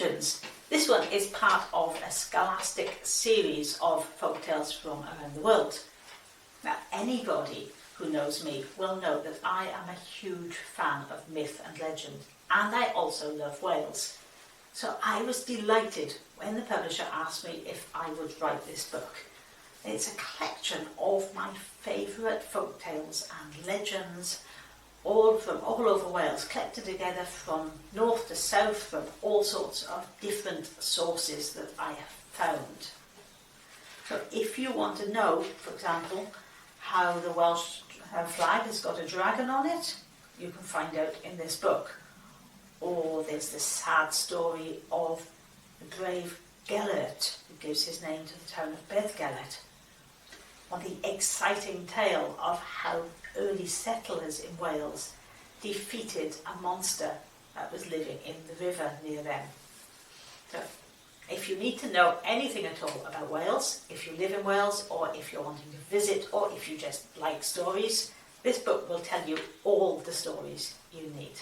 legends. This one is part of a scholastic series of folk tales from around the world. Now, anybody who knows me will know that I am a huge fan of myth and legend, and I also love Wales. So I was delighted when the publisher asked me if I would write this book. It's a collection of my favourite folk tales and legends, all from all over Wales, collected together from north to south, from all sorts of different sources that I have found. So if you want to know, for example, how the Welsh flag has got a dragon on it, you can find out in this book. Or there's the sad story of the brave Gelert, who gives his name to the town of Gelert. Or the exciting tale of how early settlers in Wales defeated a monster that was living in the river near them. So, if you need to know anything at all about Wales, if you live in Wales, or if you're wanting to visit, or if you just like stories, this book will tell you all the stories you need.